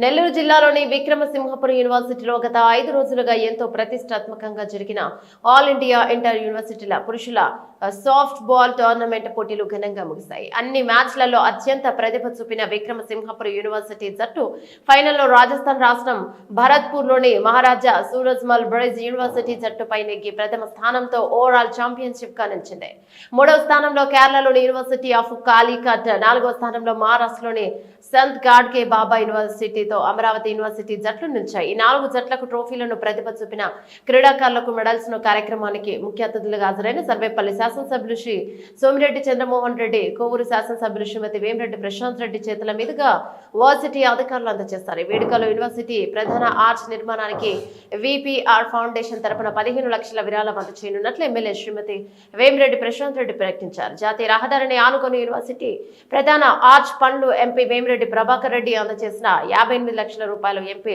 నెల్లూరు జిల్లాలోని విక్రమసింహపురం యూనివర్సిటీలో గత 5 రోజులుగా ఎంతో ప్రతిష్టాత్మకంగా జరిగిన ఆల్ ఇండియా ఇంటర్ యూనివర్సిటీల పురుషుల సాఫ్ట్ బాల్ టోర్నమెంట్ పోటీలు ఘనంగా ముగిశాయి. అన్ని మ్యాచ్లలో అత్యంత ప్రతిభ చూపిన విక్రమసింహపురం యూనివర్సిటీ జట్టు ఫైనల్లో రాజస్థాన్ రాష్ట్రం భరత్పూర్లోని మహారాజా సూరజ్మల్ బ్రిడ్జ్ యూనివర్సిటీ జట్టుపై నెగ్గి ప్రథమ స్థానంతో ఓవరాల్ ఛాంపియన్షిప్ గా నిలిచింది. 3వ స్థానంలో కేరళలోని యూనివర్సిటీ ఆఫ్ కాలికట్, 4వ స్థానంలో మహారాష్ట్రలోని సంత్ గాడ్కే బాబా యూనివర్సిటీతో అమరావతి యూనివర్సిటీ జట్లు నిలిచాయి. ఈ 4 జట్లకు ట్రోఫీలను ప్రతిభ చూపిన క్రీడాకారులకు మెడల్స్ ను కార్యక్రమానికి ముఖ్య అతిథులుగా హాజరైన సర్వేపల్లి శాసనసభ్యులు శ్రీ సోమిరెడ్డి చంద్రమోహన్ రెడ్డి, కోవూరు శాసనసభ్యులు శ్రీమతి వేమిరెడ్డి ప్రశాంత్ రెడ్డి చేతుల మీదుగా యూనివర్సిటీ అధికారులు అందజేస్తారు. ఈ వేడుకలో యూనివర్సిటీ ప్రధాన ఆర్చ్ నిర్మాణానికి విపిఆర్ ఫౌండేషన్ తరపున 15 లక్షల విరాళం అందజేయనున్నట్లు ఎమ్మెల్యే శ్రీమతి వేమిరెడ్డి ప్రశాంత్ రెడ్డి ప్రకటించారు. జాతీయ రహదారిని ఆనుకుని యూనివర్సిటీ ప్రధాన ఆర్చ్ పనులు ఎంపీ వేమిరెడ్డి ప్రభాకర్ రెడ్డి అందజేసిన 58 లక్షల రూపాయలు ఎంపీ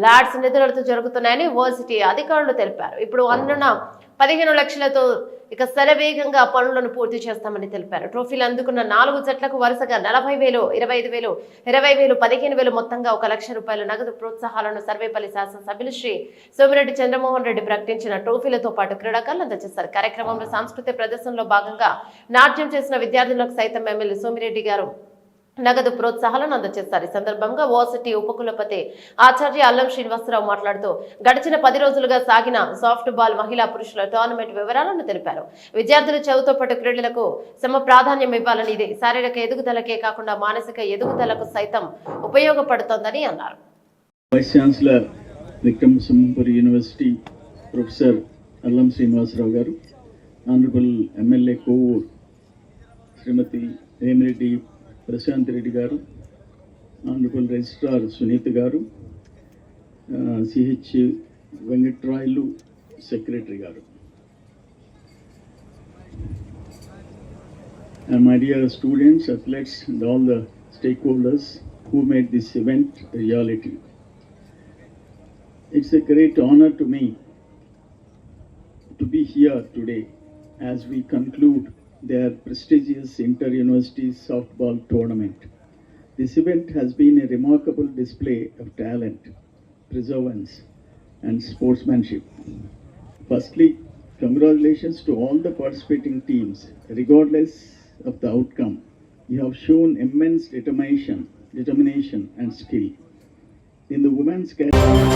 లాడ్స్ నిధులతో జరుగుతున్నాయని యూనివర్సిటీ అధికారులు తెలిపారు. ఇప్పుడు అందున 15 లక్షలతో ఇక శరవేగంగా పనులను పూర్తి చేస్తామని తెలిపారు. ట్రోఫీలు అందుకున్న 4 జట్లకు వరుసగా 40,000, 25,000, 20,000, 15,000 మొత్తంగా 1 లక్ష రూపాయల నగదు ప్రోత్సాహాలను సర్వేపల్లి శాసనసభ్యులు శ్రీ సోమిరెడ్డి చంద్రమోహన్ రెడ్డి ప్రకటించిన ట్రోఫీలతో పాటు క్రీడాకారులు అందజేశారు. కార్యక్రమంలో సాంస్కృతిక ప్రదర్శనలో భాగంగా నాట్యం చేసిన విద్యార్థులకు సైతం ఎమ్మెల్యే సోమిరెడ్డి గారు నగదు ప్రోత్సాహాలను అందజేస్తారు. ఈ సందర్భంగా యూనివర్సిటీ ఉపకులపతి ఆచార్య అల్లం శ్రీనివాసరావు మాట్లాడుతూ గడిచిన 10 రోజులుగా సాగిన సాఫ్ట్ బాల్ మహిళా పురుషుల టోర్నమెంట్ వివరాలను తెలిపారు. విద్యార్థులు చదువుతో పాటు క్రీడలకు సమ ప్రాధాన్యం ఇవ్వాలని, ఇది శారీరక ఎదుగుదలకే కాకుండా మానసిక ఎదుగుదలకు సైతం ఉపయోగపడుతోందని అన్నారు. వైస్ ఛాన్సలర్ విక్రమసింహపురం యూనివర్సిటీ ప్రొఫెసర్ అల్లం శ్రీనివాసరావు గారు, ఆనరబుల్ ఎమ్మెల్యే కోవూరు శ్రీమతి వేమిరెడ్డి ప్రశాంత్ రెడ్డి గారు, ఆనరబుల్ రిజిస్ట్రార్ సునీత గారు, సిహెచ్ వెంకట్రాయలు సెక్రటరీ గారు, and my dear students, athletes and all the stakeholders who made this event a reality. It's a great honor to me to be here today as we conclude their prestigious inter-university softball tournament. This event has been a remarkable display of talent, perseverance and sportsmanship. Firstly, congratulations to all the participating teams. Regardless of the outcome, you have shown immense determination and skill. In the women's category,